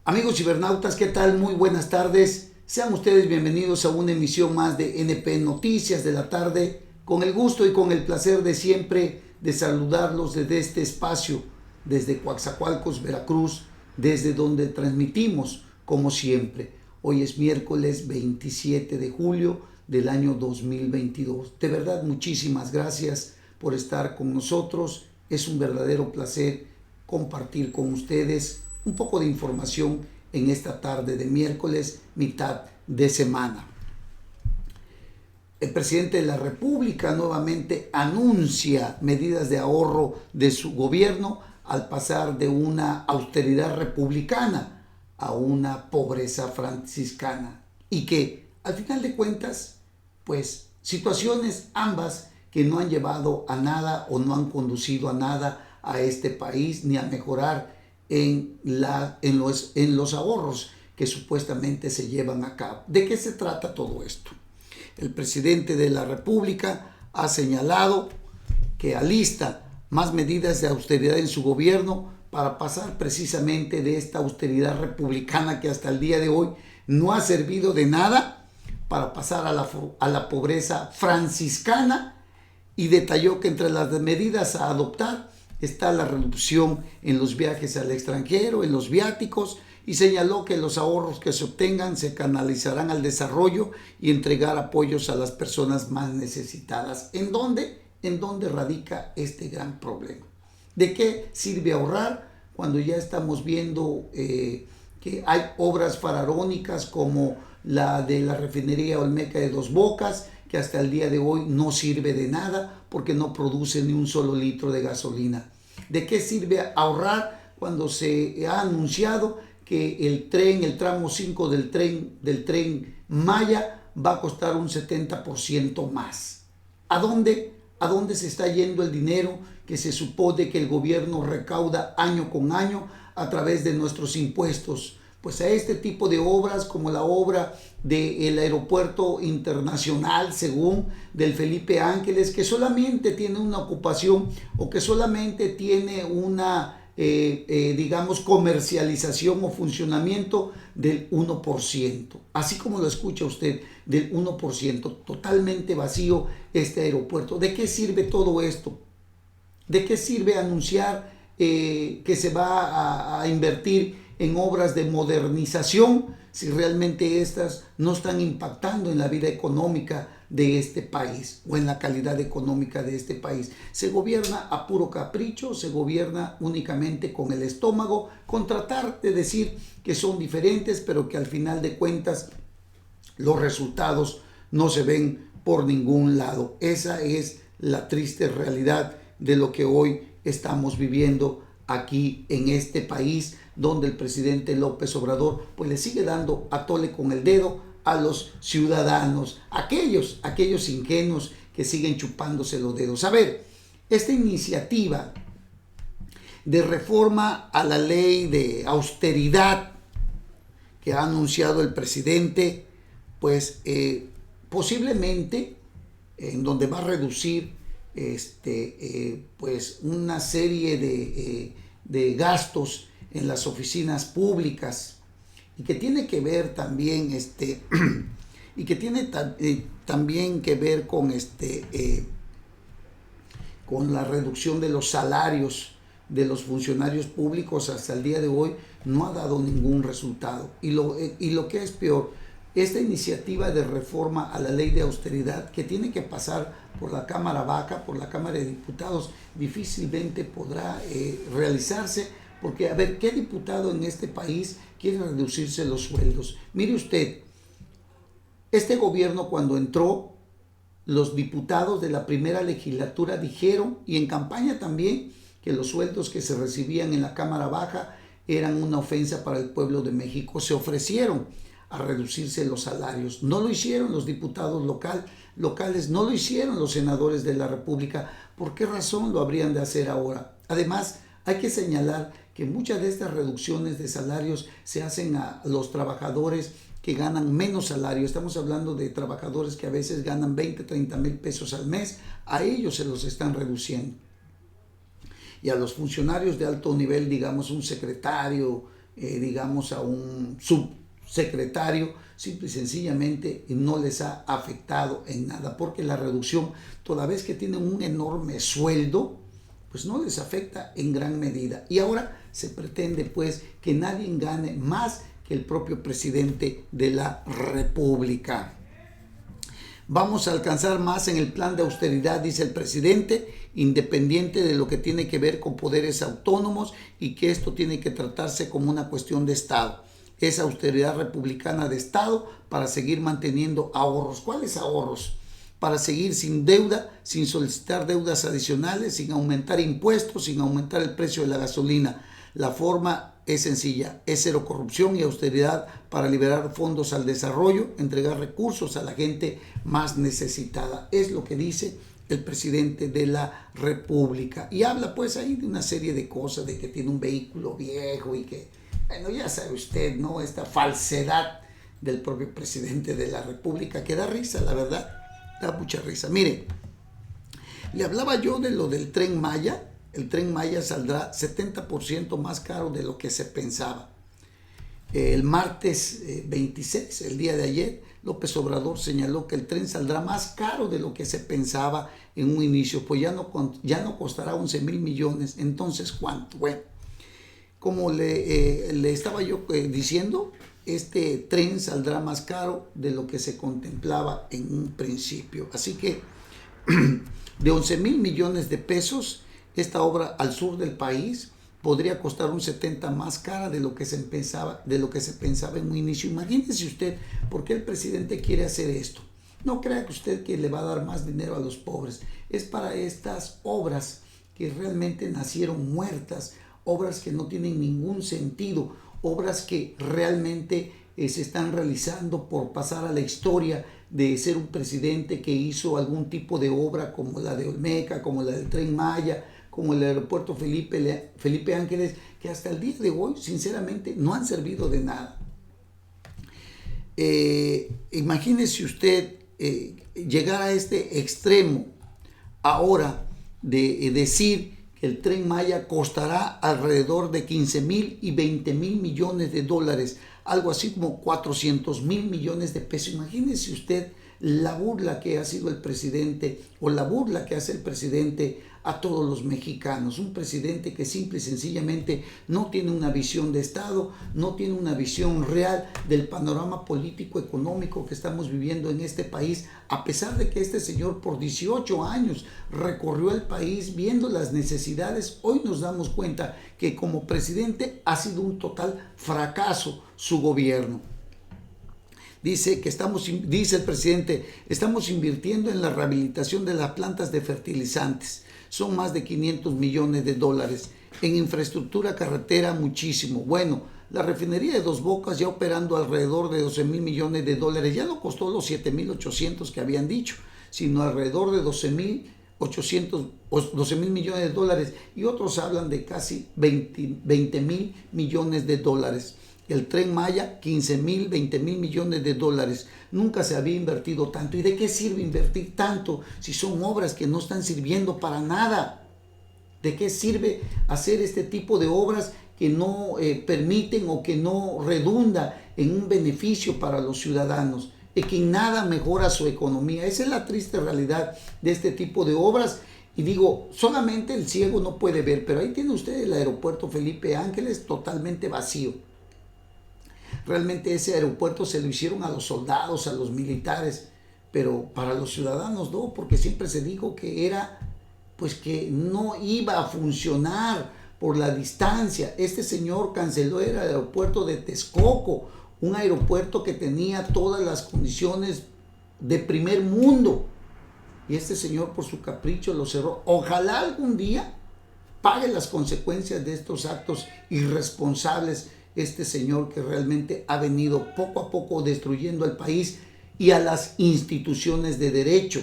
Amigos cibernautas, ¿qué tal? Muy buenas tardes. Sean ustedes bienvenidos a una emisión más de NP Noticias de la tarde, con el gusto y con el placer de siempre de saludarlos desde este espacio, desde Coatzacoalcos, Veracruz, desde donde transmitimos como siempre. Hoy es miércoles 27 de julio del año 2022. De verdad, muchísimas gracias por estar con nosotros. Es un verdadero placer compartir con ustedes un poco de información en esta tarde de miércoles, mitad de semana. El presidente de la República nuevamente anuncia medidas de ahorro de su gobierno al pasar de una austeridad republicana a una pobreza franciscana, y que al final de cuentas, pues situaciones ambas que no han llevado a nada o no han conducido a nada a este país ni a mejorar en los ahorros que supuestamente se llevan a cabo. ¿De qué se trata todo esto? El presidente de la República ha señalado que alista más medidas de austeridad en su gobierno para pasar precisamente de esta austeridad republicana que hasta el día de hoy no ha servido de nada, para pasar a la pobreza franciscana, y detalló que entre las medidas a adoptar está la reducción en los viajes al extranjero, en los viáticos, y señaló que los ahorros que se obtengan se canalizarán al desarrollo y entregar apoyos a las personas más necesitadas. ¿En dónde? ¿En dónde radica este gran problema? ¿De qué sirve ahorrar cuando ya estamos viendo que hay obras faraónicas como la de la refinería Olmeca de Dos Bocas, que hasta el día de hoy no sirve de nada porque no produce ni un solo litro de gasolina? ¿De qué sirve ahorrar cuando se ha anunciado que el tramo 5 del tren Maya va a costar un 70% más? ¿A dónde se está yendo el dinero que se supone que el gobierno recauda año con año a través de nuestros impuestos? Pues a este tipo de obras, como la obra del aeropuerto internacional, según del Felipe Ángeles, que solamente tiene una ocupación o que solamente tiene una, digamos, comercialización o funcionamiento del 1%. Así como lo escucha usted, del 1%, totalmente vacío este aeropuerto. ¿De qué sirve todo esto? ¿De qué sirve anunciar que se va a invertir en obras de modernización si realmente estas no están impactando en la vida económica de este país o en la calidad económica de este país? Se gobierna a puro capricho, se gobierna únicamente con el estómago, con tratar de decir que son diferentes, pero que al final de cuentas los resultados no se ven por ningún lado. Esa es la triste realidad de lo que hoy estamos viviendo aquí en este país, donde el presidente López Obrador pues le sigue dando a tole con el dedo a los ciudadanos, aquellos ingenuos que siguen chupándose los dedos. A ver, esta iniciativa de reforma a la ley de austeridad que ha anunciado el presidente, pues posiblemente en donde va a reducir pues una serie de gastos en las oficinas públicas, y que tiene que ver también y que tiene también que ver con con la reducción de los salarios de los funcionarios públicos. Hasta el día de hoy no ha dado ningún resultado, y lo que es peor, esta iniciativa de reforma a la ley de austeridad, que tiene que pasar por la Cámara Baja, por la Cámara de Diputados, difícilmente podrá realizarse, porque a ver, ¿qué diputado en este país quiere reducirse los sueldos? Mire usted, este gobierno cuando entró, los diputados de la primera legislatura dijeron, y en campaña también, que los sueldos que se recibían en la Cámara Baja eran una ofensa para el pueblo de México. Se ofrecieron a reducirse los salarios. No lo hicieron los diputados locales, no lo hicieron los senadores de la República. ¿Por qué razón lo habrían de hacer ahora? Además, hay que señalar que muchas de estas reducciones de salarios se hacen a los trabajadores que ganan menos salario. Estamos hablando de trabajadores que a veces ganan 20, 30 mil pesos al mes. A ellos se los están reduciendo. Y a los funcionarios de alto nivel, digamos un secretario, digamos, a un subsecretario, simple y sencillamente no les ha afectado en nada, porque la reducción, toda vez que tienen un enorme sueldo, pues no les afecta en gran medida. Y ahora se pretende pues que nadie gane más que el propio presidente de la República. Vamos a alcanzar más en el plan de austeridad, dice el presidente, independiente de lo que tiene que ver con poderes autónomos y que esto tiene que tratarse como una cuestión de Estado. Es austeridad republicana de Estado para seguir manteniendo ahorros. ¿Cuáles ahorros? Para seguir sin deuda, sin solicitar deudas adicionales, sin aumentar impuestos, sin aumentar el precio de la gasolina. La forma es sencilla, es cero corrupción y austeridad para liberar fondos al desarrollo, entregar recursos a la gente más necesitada. Es lo que dice el presidente de la República. Y habla pues ahí de una serie de cosas, de que tiene un vehículo viejo y que, bueno, ya sabe usted, ¿no? Esta falsedad del propio presidente de la República que da risa, la verdad, da mucha risa. Mire, le hablaba yo de lo del Tren Maya. El Tren Maya saldrá 70% más caro de lo que se pensaba. El martes 26, el día de ayer, López Obrador señaló que el tren saldrá más caro de lo que se pensaba en un inicio, pues ya no costará 11,000 millones. Entonces, ¿cuánto? Bueno, como le estaba yo diciendo, este tren saldrá más caro de lo que se contemplaba en un principio. Así que de 11,000 millones de pesos, esta obra al sur del país podría costar un 70% más cara de lo que se pensaba en un inicio. Imagínese usted por qué el presidente quiere hacer esto. No crea que usted que le va a dar más dinero a los pobres. Es para estas obras que realmente nacieron muertas, obras que no tienen ningún sentido, obras que realmente se están realizando por pasar a la historia de ser un presidente que hizo algún tipo de obra como la de Olmeca, como la del Tren Maya, como el aeropuerto Felipe Ángeles, que hasta el día de hoy, sinceramente, no han servido de nada. Imagínese usted llegar a este extremo ahora de decir que el Tren Maya costará alrededor de 15,000 y 20,000 millones de dólares, algo así como 400,000 millones de pesos. Imagínese usted la burla que ha sido el presidente, o la burla que hace el presidente a todos los mexicanos. Un presidente que simple y sencillamente no tiene una visión de Estado, no tiene una visión real del panorama político económico que estamos viviendo en este país, a pesar de que este señor por 18 años recorrió el país viendo las necesidades. Hoy nos damos cuenta que como presidente ha sido un total fracaso su gobierno. Dice el presidente, estamos invirtiendo en la rehabilitación de las plantas de fertilizantes. Son más de 500 millones de dólares. En infraestructura carretera, muchísimo. Bueno, la refinería de Dos Bocas ya operando alrededor de 12,000 millones de dólares. Ya no costó los 7,800 que habían dicho, sino alrededor de 12,000 millones de dólares. Y otros hablan de casi 20,000 millones de dólares. El Tren Maya, 15,000, 20,000 millones de dólares. Nunca se había invertido tanto. ¿Y de qué sirve invertir tanto si son obras que no están sirviendo para nada? ¿De qué sirve hacer este tipo de obras que no permiten o que no redunda en un beneficio para los ciudadanos? Y que en nada mejora su economía. Esa es la triste realidad de este tipo de obras. Y digo, solamente el ciego no puede ver, pero ahí tiene usted el aeropuerto Felipe Ángeles totalmente vacío. Realmente ese aeropuerto se lo hicieron a los soldados, a los militares, pero para los ciudadanos no, porque siempre se dijo que era, pues que no iba a funcionar por la distancia. Este señor canceló el aeropuerto de Texcoco, un aeropuerto que tenía todas las condiciones de primer mundo, y este señor por su capricho lo cerró. Ojalá algún día pague las consecuencias de estos actos irresponsables este señor que realmente ha venido poco a poco destruyendo al país y a las instituciones de derecho,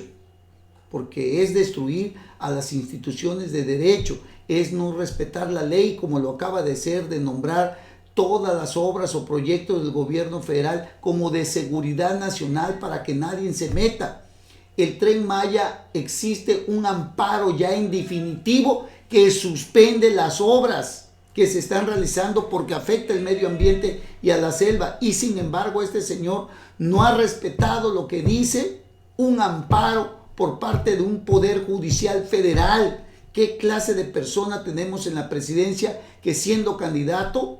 porque es destruir a las instituciones de derecho, es no respetar la ley, como lo acaba de ser, de nombrar todas las obras o proyectos del gobierno federal como de seguridad nacional para que nadie se meta. El Tren Maya, existe un amparo ya en definitivo que suspende las obras. que se están realizando porque afecta el medio ambiente y a la selva. Y sin embargo, este señor no ha respetado lo que dice un amparo por parte de un poder judicial federal. ¿Qué clase de persona tenemos en la presidencia que siendo candidato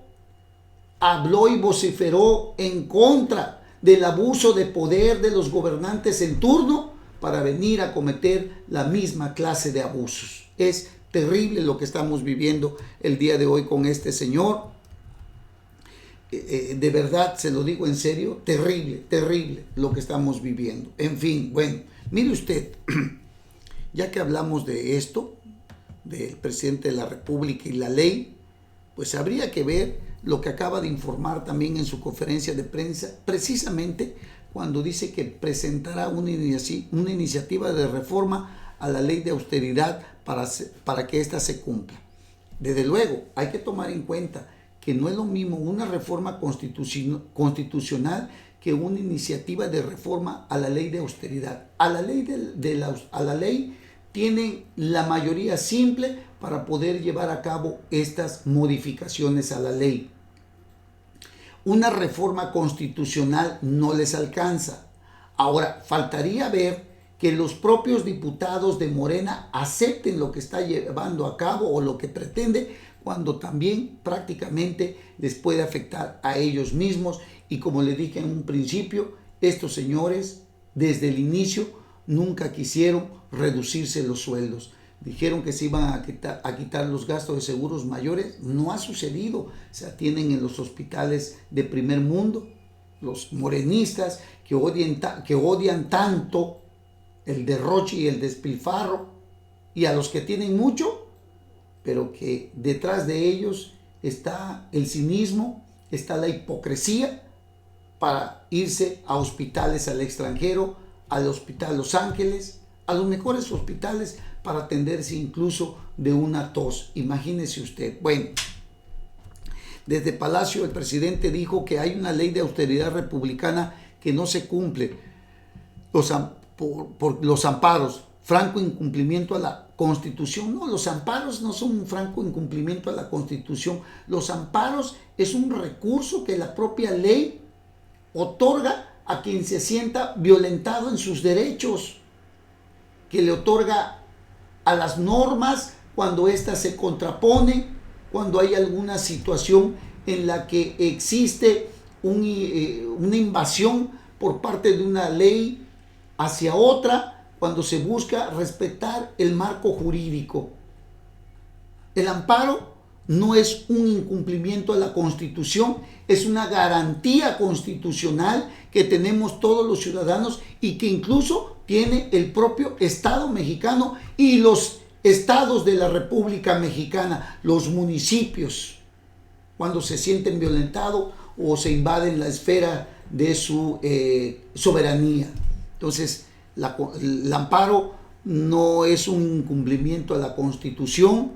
habló y vociferó en contra del abuso de poder de los gobernantes en turno para venir a cometer la misma clase de abusos? Es terrible lo que estamos viviendo el día de hoy con este señor. De verdad, se lo digo en serio, terrible, terrible lo que estamos viviendo. En fin, bueno, mire usted, ya que hablamos de esto, del presidente de la República y la ley, pues habría que ver lo que acaba de informar también en su conferencia de prensa, precisamente cuando dice que presentará una iniciativa de reforma a la ley de austeridad para que ésta se cumpla. Desde luego, hay que tomar en cuenta que no es lo mismo una reforma constitucional que una iniciativa de reforma a la ley de austeridad. A la ley tienen la mayoría simple para poder llevar a cabo estas modificaciones a la ley. Una reforma constitucional no les alcanza. Ahora, faltaría ver que los propios diputados de Morena acepten lo que está llevando a cabo o lo que pretende, cuando también prácticamente les puede afectar a ellos mismos. Y como le dije en un principio, estos señores desde el inicio nunca quisieron reducirse los sueldos. Dijeron que se iban a quitar los gastos de seguros mayores. No ha sucedido. Se atienden en los hospitales de primer mundo. Los morenistas que odian tanto el derroche y el despilfarro, y a los que tienen mucho, pero que detrás de ellos está el cinismo, está la hipocresía para irse a hospitales al extranjero, al Hospital Los Ángeles, a los mejores hospitales para atenderse incluso de una tos. Imagínese usted. Bueno, desde Palacio el presidente dijo que hay una ley de austeridad republicana que no se cumple por los amparos, franco incumplimiento a la Constitución. No, los amparos no son un franco incumplimiento a la Constitución. Los amparos es un recurso que la propia ley otorga a quien se sienta violentado en sus derechos, que le otorga a las normas cuando éstas se contraponen, cuando hay alguna situación en la que existe una invasión por parte de una ley hacia otra, cuando se busca respetar el marco jurídico. El amparo no es un incumplimiento a la Constitución, es una garantía constitucional que tenemos todos los ciudadanos y que incluso tiene el propio Estado mexicano y los estados de la República Mexicana, los municipios, cuando se sienten violentados o se invaden la esfera de su soberanía. Entonces, el amparo no es un incumplimiento a la Constitución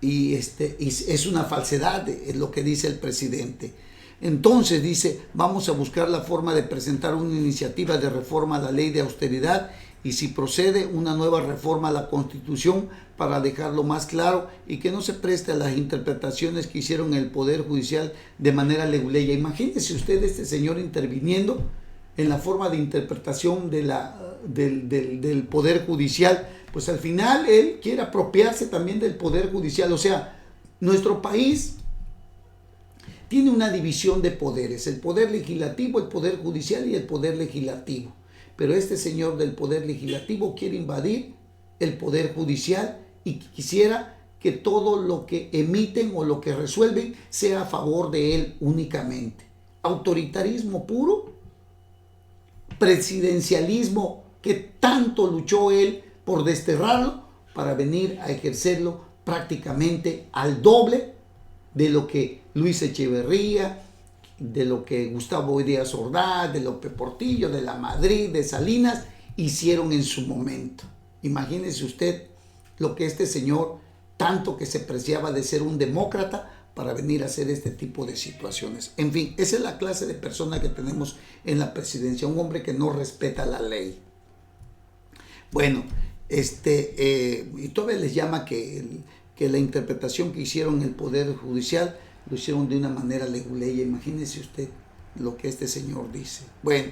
y es una falsedad, es lo que dice el presidente. Entonces dice, vamos a buscar la forma de presentar una iniciativa de reforma a la ley de austeridad y si procede una nueva reforma a la Constitución para dejarlo más claro y que no se preste a las interpretaciones que hicieron el Poder Judicial de manera leguleya. Imagínese usted este señor interviniendo en la forma de interpretación del Poder Judicial, pues al final él quiere apropiarse también del Poder Judicial. O sea, nuestro país tiene una división de poderes, el Poder Legislativo, el Poder Judicial y el Poder Legislativo. Pero este señor del Poder Legislativo quiere invadir el Poder Judicial y quisiera que todo lo que emiten o lo que resuelven sea a favor de él únicamente. Autoritarismo puro, presidencialismo que tanto luchó él por desterrarlo para venir a ejercerlo prácticamente al doble de lo que Luis Echeverría, de lo que Gustavo Díaz Ordaz, de López Portillo, de La Madrid, de Salinas hicieron en su momento. Imagínese usted lo que este señor, tanto que se preciaba de ser un demócrata, para venir a hacer este tipo de situaciones. En fin, esa es la clase de persona que tenemos en la presidencia, un hombre que no respeta la ley. Bueno, y todavía les llama que que la interpretación que hicieron el Poder Judicial lo hicieron de una manera leguleya. Imagínese usted lo que este señor dice. Bueno,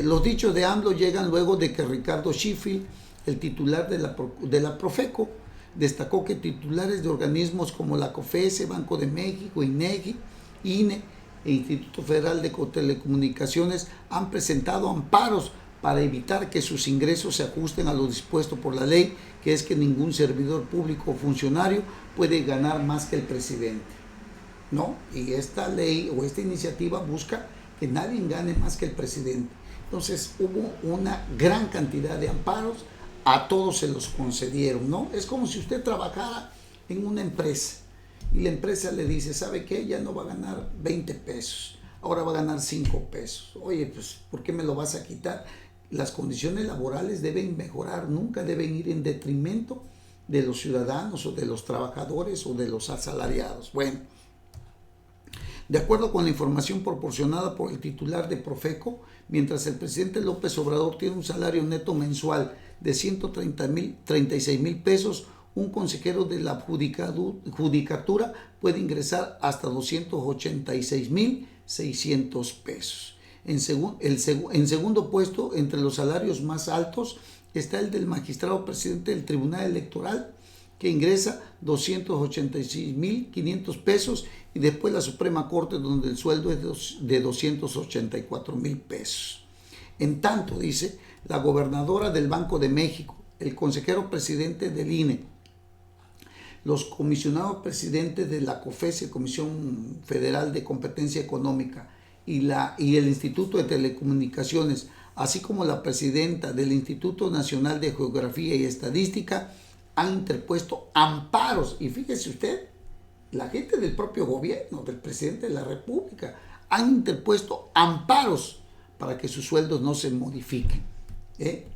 los dichos de AMLO llegan luego de que Ricardo Sheffield, el titular de la Profeco, destacó que titulares de organismos como la COFESE, Banco de México, INEGI, INE e Instituto Federal de Telecomunicaciones han presentado amparos para evitar que sus ingresos se ajusten a lo dispuesto por la ley, que es que ningún servidor público o funcionario puede ganar más que el presidente, ¿no? Y esta ley o esta iniciativa busca que nadie gane más que el presidente. Entonces hubo una gran cantidad de amparos, a todos se los concedieron, ¿no? Es como si usted trabajara en una empresa y la empresa le dice, ¿sabe qué? Ya no va a ganar 20 pesos, ahora va a ganar 5 pesos. Oye, pues, ¿por qué me lo vas a quitar? Las condiciones laborales deben mejorar, nunca deben ir en detrimento de los ciudadanos o de los trabajadores o de los asalariados. Bueno, de acuerdo con la información proporcionada por el titular de Profeco, mientras el presidente López Obrador tiene un salario neto mensual de 136,000 pesos, un consejero de la judicatura puede ingresar hasta 286,600 pesos. En segundo puesto, entre los salarios más altos, está el del magistrado presidente del Tribunal Electoral, que ingresa 286,500 pesos, y después la Suprema Corte, donde el sueldo es de 284,000 pesos. En tanto, dice, la gobernadora del Banco de México, el consejero presidente del INE, los comisionados presidentes de la COFESE, Comisión Federal de Competencia Económica, y el Instituto de Telecomunicaciones, así como la presidenta del Instituto Nacional de Geografía y Estadística, han interpuesto amparos. Y fíjese usted, la gente del propio gobierno, del presidente de la República, han interpuesto amparos para que sus sueldos no se modifiquen.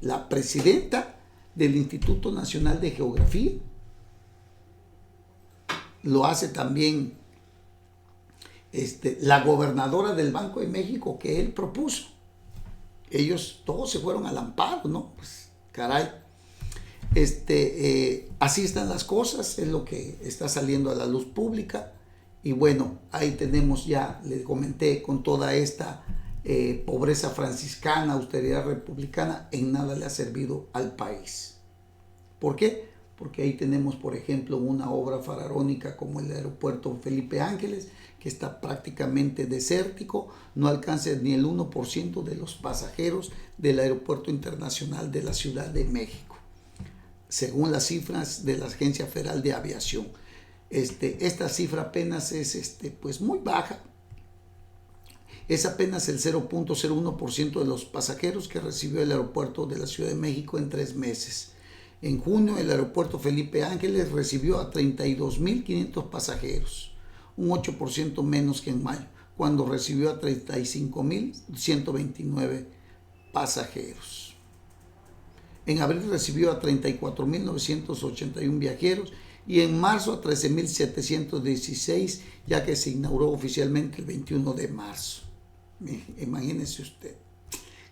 La presidenta del Instituto Nacional de Geografía lo hace también la gobernadora del Banco de México, que él propuso. Ellos todos se fueron al amparo, ¿no? Pues caray. Así están las cosas, es lo que está saliendo a la luz pública. Y bueno, ahí tenemos ya, le comenté, con toda esta pobreza franciscana, austeridad republicana, en nada le ha servido al país. ¿Por qué? Porque ahí tenemos, por ejemplo, una obra faraónica como el aeropuerto Felipe Ángeles, que está prácticamente desértico, no alcanza ni el 1% de los pasajeros del Aeropuerto Internacional de la Ciudad de México, según las cifras de la Agencia Federal de Aviación. Esta cifra apenas es pues muy baja. Es apenas el 0.01% de los pasajeros que recibió el aeropuerto de la Ciudad de México en 3 meses. En junio, el aeropuerto Felipe Ángeles recibió a 32,500 pasajeros, un 8% menos que en mayo, cuando recibió a 35,129 pasajeros. En abril recibió a 34,981 viajeros y en marzo a 13,716, ya que se inauguró oficialmente el 21 de marzo. Imagínense usted,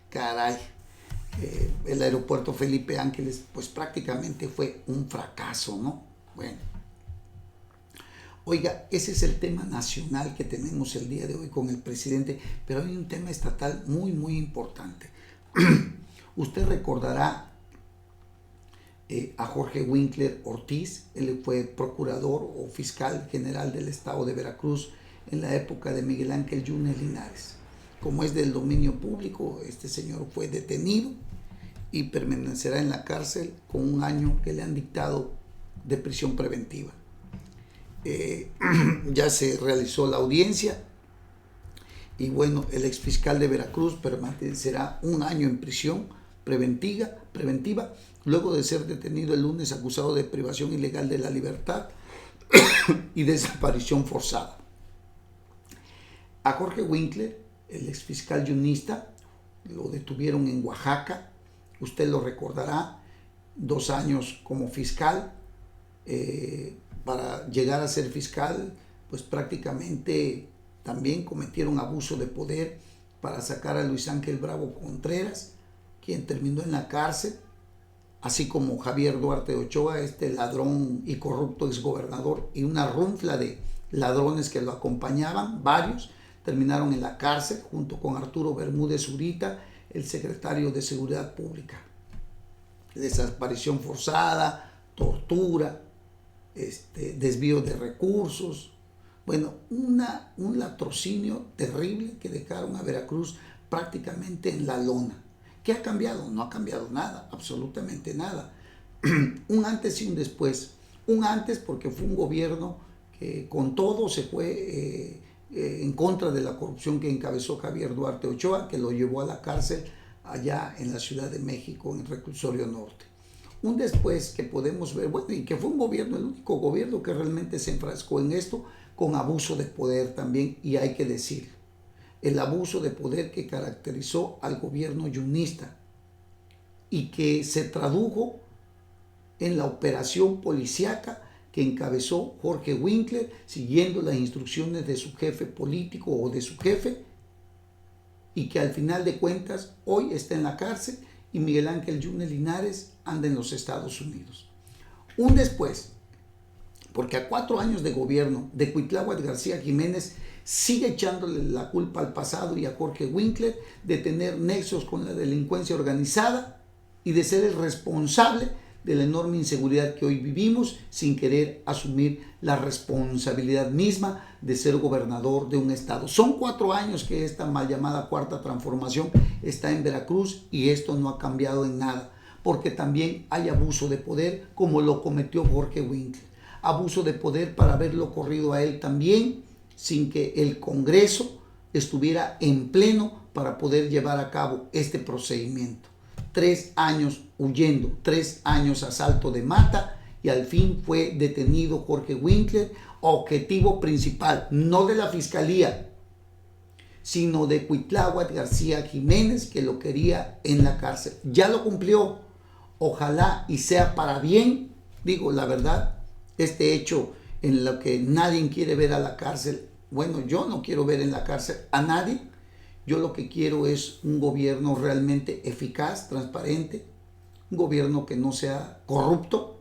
caray. El aeropuerto Felipe Ángeles pues prácticamente fue un fracaso, ¿no? Bueno, oiga, ese es el tema nacional que tenemos el día de hoy con el presidente, pero hay un tema estatal muy, muy importante. Usted recordará a Jorge Winkler Ortiz. Él fue procurador o fiscal general del estado de Veracruz en la época de Miguel Ángel Yunes Linares. Como es del dominio público, este señor fue detenido y permanecerá en la cárcel con 1 año que le han dictado de prisión preventiva. Ya se realizó la audiencia y bueno, el exfiscal de Veracruz permanecerá 1 año en prisión preventiva, luego de ser detenido el lunes acusado de privación ilegal de la libertad y desaparición forzada. A Jorge Winkler, el exfiscal yunista, lo detuvieron en Oaxaca. Usted lo recordará, 2 años como fiscal. Para llegar a ser fiscal, pues prácticamente también cometieron abuso de poder para sacar a Luis Ángel Bravo Contreras, quien terminó en la cárcel así como Javier Duarte Ochoa, este ladrón y corrupto exgobernador, y una runfla de ladrones que lo acompañaban, varios, terminaron en la cárcel junto con Arturo Bermúdez Zurita, el secretario de Seguridad Pública. Desaparición forzada, tortura, desvío de recursos, bueno, un latrocinio terrible que dejaron a Veracruz prácticamente en la lona. ¿Qué ha cambiado? No ha cambiado nada, absolutamente nada. Un antes y un después. Un antes porque fue un gobierno que con todo se fue en contra de la corrupción que encabezó Javier Duarte Ochoa, que lo llevó a la cárcel allá en la Ciudad de México, en el Reclusorio Norte. Un después que podemos ver, bueno, y que fue un gobierno, el único gobierno que realmente se enfrascó en esto, con abuso de poder también, y hay que decir, el abuso de poder que caracterizó al gobierno yunista y que se tradujo en la operación policíaca que encabezó Jorge Winkler, siguiendo las instrucciones de su jefe político o de su jefe, y que al final de cuentas hoy está en la cárcel y Miguel Ángel Yunes Linares anda en los Estados Unidos. Un después, porque a 4 años de gobierno de Cuitláhuac García Jiménez sigue echándole la culpa al pasado y a Jorge Winkler de tener nexos con la delincuencia organizada y de ser el responsable de la enorme inseguridad que hoy vivimos, sin querer asumir la responsabilidad misma de ser gobernador de un estado. Son 4 años que esta mal llamada cuarta transformación está en Veracruz y esto no ha cambiado en nada, porque también hay abuso de poder como lo cometió Jorge Winkler. Abuso de poder para haberlo corrido a él también, sin que el Congreso estuviera en pleno para poder llevar a cabo este procedimiento. 3 años huyendo, 3 años a salto de mata, y al fin fue detenido Jorge Winkler, objetivo principal, no de la Fiscalía, sino de Cuitláhuac García Jiménez, que lo quería en la cárcel. Ya lo cumplió, ojalá y sea para bien. Digo, la verdad, este hecho en lo que nadie quiere ver a la cárcel, bueno, yo no quiero ver en la cárcel a nadie. Yo lo que quiero es un gobierno realmente eficaz, transparente, un gobierno que no sea corrupto,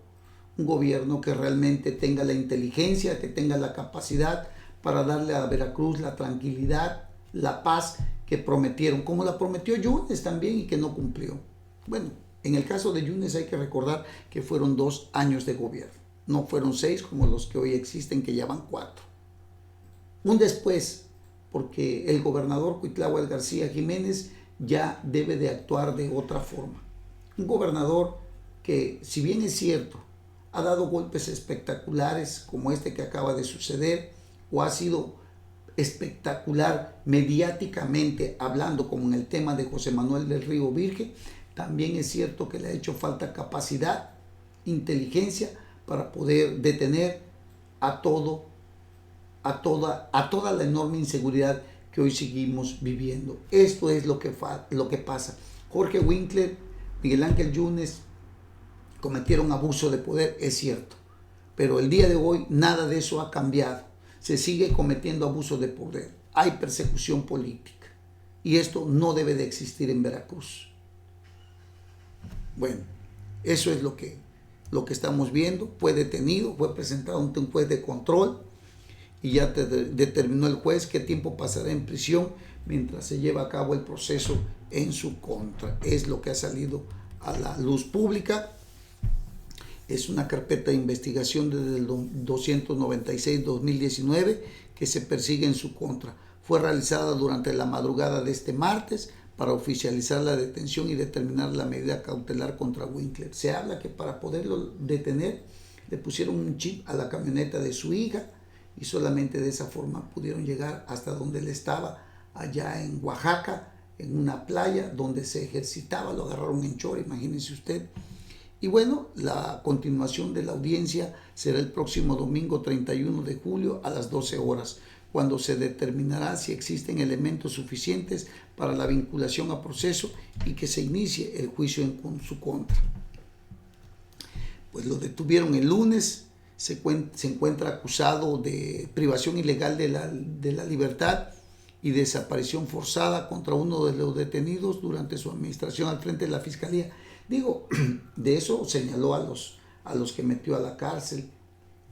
un gobierno que realmente tenga la inteligencia, que tenga la capacidad para darle a Veracruz la tranquilidad, la paz que prometieron, como la prometió Yunes también y que no cumplió. Bueno, en el caso de Yunes hay que recordar que fueron 2 años de gobierno, no fueron 6 como los que hoy existen, que ya van 4. Un después, porque el gobernador Cuitláhuac García Jiménez ya debe de actuar de otra forma. Un gobernador que, si bien es cierto, ha dado golpes espectaculares como este que acaba de suceder, o ha sido espectacular mediáticamente hablando, como en el tema de José Manuel del Río Virgen, también es cierto que le ha hecho falta capacidad, inteligencia para poder detener a toda la enorme inseguridad que hoy seguimos viviendo. Esto es lo que pasa. Jorge Winkler, Miguel Ángel Yunes cometieron abuso de poder, es cierto, pero el día de hoy nada de eso ha cambiado. Se sigue cometiendo abuso de poder, hay persecución política y esto no debe de existir en Veracruz. Bueno, eso es lo que estamos viendo. Fue detenido, fue presentado ante un juez de control y ya determinó el juez qué tiempo pasará en prisión mientras se lleva a cabo el proceso en su contra. Es lo que ha salido a la luz pública. Es una carpeta de investigación desde el 296-2019 que se persigue en su contra. Fue realizada durante la madrugada de este martes para oficializar la detención y determinar la medida cautelar contra Winkler. Se habla que para poderlo detener le pusieron un chip a la camioneta de su hija y solamente de esa forma pudieron llegar hasta donde él estaba, allá en Oaxaca, en una playa donde se ejercitaba. Lo agarraron en chora, imagínense usted. Y bueno, la continuación de la audiencia será el próximo domingo 31 de julio a las 12 horas, cuando se determinará si existen elementos suficientes para la vinculación a proceso y que se inicie el juicio en su contra. Pues lo detuvieron el lunes, se encuentra acusado de privación ilegal de la libertad y desaparición forzada contra uno de los detenidos durante su administración al frente de la Fiscalía. Digo, de eso señaló a los que metió a la cárcel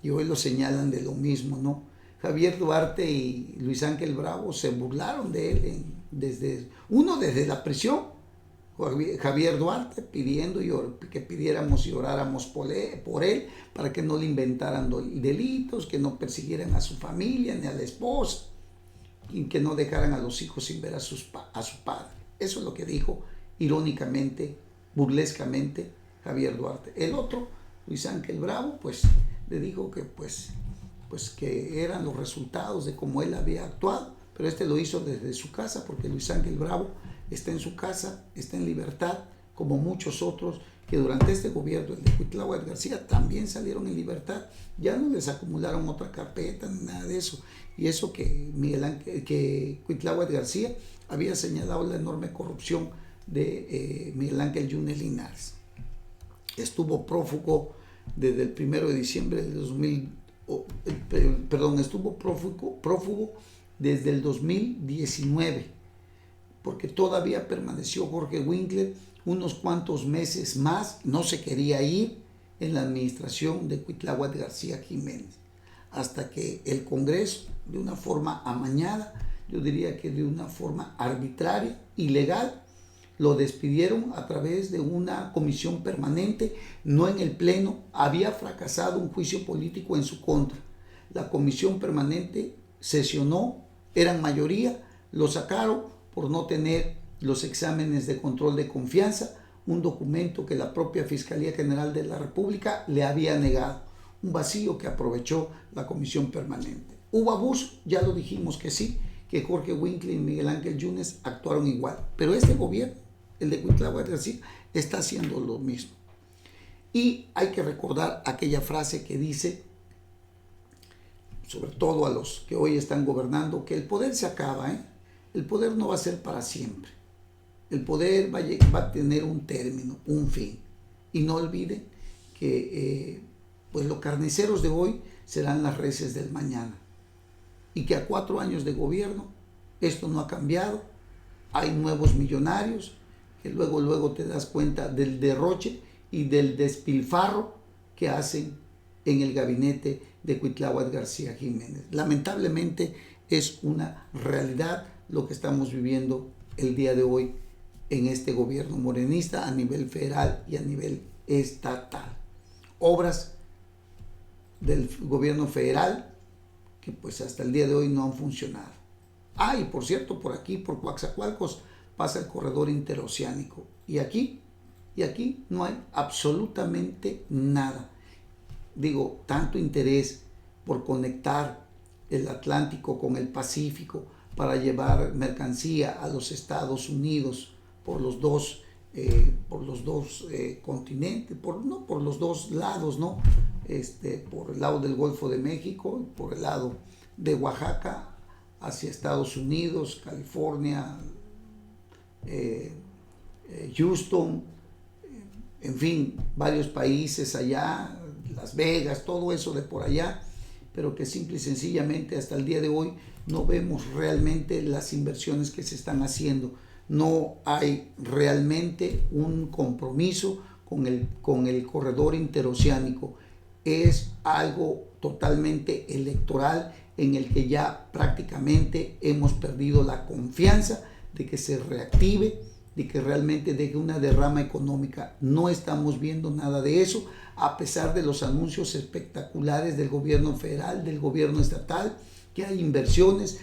y hoy lo señalan de lo mismo, ¿no? Javier Duarte y Luis Ángel Bravo se burlaron de él desde la prisión. Javier Duarte pidiendo que pidiéramos y oráramos por él para que no le inventaran delitos, que no persiguieran a su familia ni a la esposa y que no dejaran a los hijos sin ver a su padre. Eso es lo que dijo irónicamente, burlescamente Javier Duarte. El otro, Luis Ángel Bravo, pues le dijo que que eran los resultados de cómo él había actuado, pero lo hizo desde su casa, porque Luis Ángel Bravo está en su casa, está en libertad, como muchos otros que durante este gobierno, el de Cuitláhuac García, también salieron en libertad. Ya no les acumularon otra carpeta ni nada de eso. Y eso que Cuitláhuac García había señalado la enorme corrupción de Miguel Ángel Yunes Linares. Estuvo prófugo desde el 1 de diciembre del 2000, estuvo prófugo desde el 2019, porque todavía permaneció Jorge Winkler unos cuantos meses más, no se quería ir en la administración de Cuitláhuac García Jiménez, hasta que el Congreso, de una forma amañada, yo diría que de una forma arbitraria, ilegal, lo despidieron a través de una comisión permanente, no en el Pleno. Había fracasado un juicio político en su contra. La comisión permanente sesionó, eran mayoría, lo sacaron por no tener los exámenes de control de confianza, un documento que la propia Fiscalía General de la República le había negado, un vacío que aprovechó la comisión permanente. ¿Hubo abuso? Ya lo dijimos que sí, que Jorge Winkler y Miguel Ángel Yunes actuaron igual, pero este gobierno, el de Cuitláhuac García, está haciendo lo mismo. Y hay que recordar aquella frase que dice, sobre todo a los que hoy están gobernando, que el poder se acaba, ¿eh? El poder no va a ser para siempre. El poder va a tener un término, un fin. Y no olviden que los carniceros de hoy serán las reses del mañana. Y que a 4 años de gobierno esto no ha cambiado. Hay nuevos millonarios que luego te das cuenta del derroche y del despilfarro que hacen en el gabinete de Cuitláhuac García Jiménez. Lamentablemente es una realidad lo que estamos viviendo el día de hoy en este gobierno morenista a nivel federal y a nivel estatal. Obras del gobierno federal que hasta el día de hoy no han funcionado. Y por cierto, por aquí, por Coatzacoalcos, pasa el corredor interoceánico. Y aquí no hay absolutamente nada. Digo, tanto interés por conectar el Atlántico con el Pacífico para llevar mercancía a los Estados Unidos por los dos continentes, por los dos lados, ¿no? Por el lado del Golfo de México, por el lado de Oaxaca hacia Estados Unidos, California, Houston, en fin, varios países allá, Las Vegas, todo eso de por allá, pero que simple y sencillamente hasta el día de hoy no vemos realmente las inversiones que se están haciendo. No hay realmente un compromiso con el corredor interoceánico. Es algo totalmente electoral en el que ya prácticamente hemos perdido la confianza de que se reactive, de que realmente deje una derrama económica. No estamos viendo nada de eso, a pesar de los anuncios espectaculares del gobierno federal, del gobierno estatal, que hay inversiones.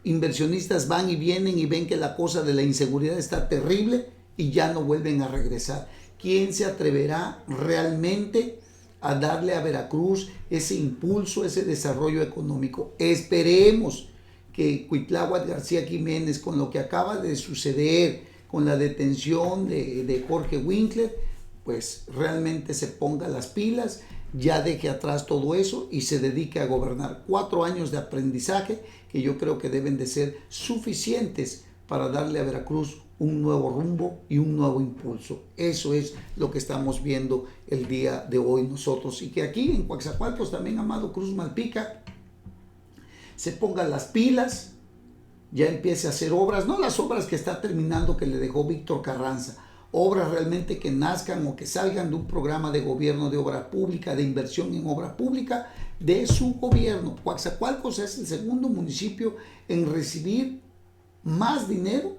Inversionistas van y vienen y ven que la cosa de la inseguridad está terrible y ya no vuelven a regresar. ¿Quién se atreverá realmente a darle a Veracruz ese impulso, ese desarrollo económico? Esperemos que Cuitláhuac García Jiménez, con lo que acaba de suceder, con la detención de Jorge Winkler, pues realmente se ponga las pilas, ya deje atrás todo eso y se dedique a gobernar. 4 años de aprendizaje que yo creo que deben de ser suficientes para darle a Veracruz un nuevo rumbo y un nuevo impulso. Eso es lo que estamos viendo el día de hoy nosotros. Y que aquí en Coatzacoalcos también Amado Cruz Malpica se ponga las pilas, ya empiece a hacer obras, no las obras que está terminando que le dejó Víctor Carranza, obras realmente que nazcan o que salgan de un programa de gobierno de obra pública, de inversión en obra pública de su gobierno. Coatzacoalcos es el segundo municipio en recibir más dinero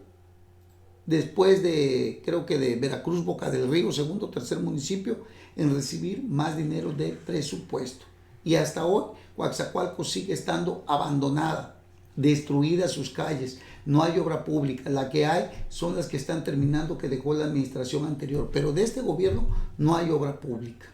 después de, creo que de Veracruz, Boca del Río, segundo o tercer municipio en recibir más dinero de presupuesto. Y hasta hoy Coatzacoalcos sigue estando abandonada, destruidas sus calles, no hay obra pública, la que hay son las que están terminando que dejó la administración anterior, pero de este gobierno no hay obra pública.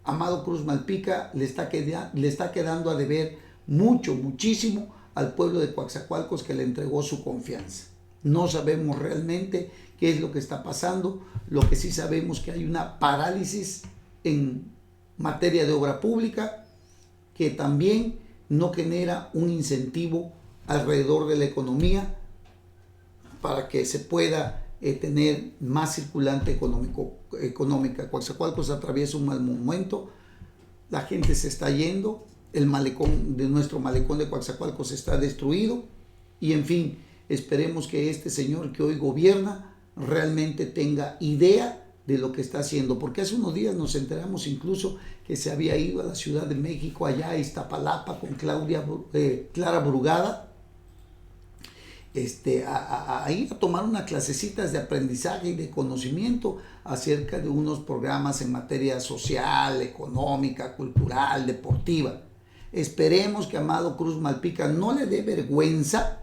Amado Cruz Malpica le está quedando a deber muchísimo al pueblo de Coatzacoalcos que le entregó su confianza. No sabemos realmente qué es lo que está pasando, lo que sí sabemos que hay una parálisis en materia de obra pública que también no genera un incentivo alrededor de la economía para que se pueda tener más circulante económica. Coatzacoalcos atraviesa un mal momento, la gente se está yendo, el malecón de nuestro malecón de Coatzacoalcos está destruido y en fin, esperemos que este señor que hoy gobierna realmente tenga idea de lo que está haciendo, porque hace unos días nos enteramos incluso que se había ido a la Ciudad de México, allá a Iztapalapa con Clara Brugada, a ir a tomar unas clasecitas de aprendizaje y de conocimiento acerca de unos programas en materia social, económica, cultural, deportiva. Esperemos que Amado Cruz Malpica no le dé vergüenza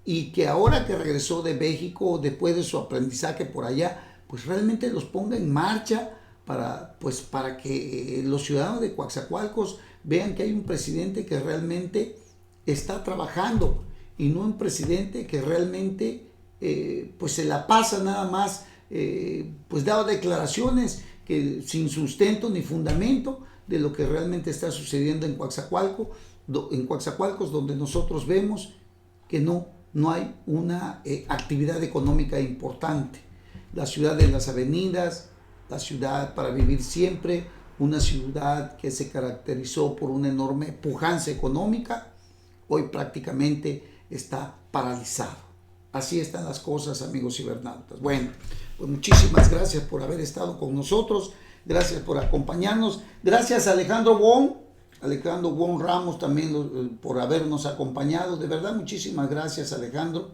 y que ahora que regresó de México, después de su aprendizaje por allá, pues realmente los ponga en marcha para que los ciudadanos de Coatzacoalcos vean que hay un presidente que realmente está trabajando y no un presidente que realmente pues se la pasa nada más pues dando declaraciones que sin sustento ni fundamento de lo que realmente está sucediendo en Coatzacoalcos, donde nosotros vemos que no hay una actividad económica importante. La ciudad de las avenidas, la ciudad para vivir siempre, una ciudad que se caracterizó por una enorme pujanza económica, hoy prácticamente está paralizado. Así están las cosas, amigos cibernautas. Bueno, pues muchísimas gracias por haber estado con nosotros, gracias por acompañarnos, gracias a Alejandro Wong Ramos también por habernos acompañado, de verdad muchísimas gracias, Alejandro.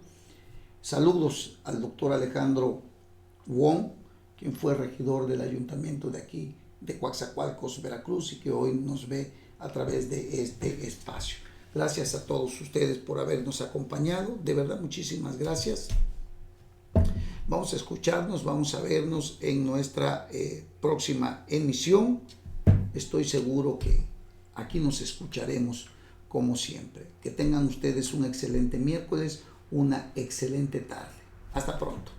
Saludos al doctor Alejandro Wong, quien fue regidor del ayuntamiento de aquí, de Coatzacoalcos, Veracruz, y que hoy nos ve a través de este espacio. Gracias a todos ustedes por habernos acompañado, de verdad muchísimas gracias. Vamos a escucharnos, vamos a vernos en nuestra próxima emisión. Estoy seguro que aquí nos escucharemos como siempre. Que tengan ustedes un excelente miércoles, una excelente tarde. Hasta pronto.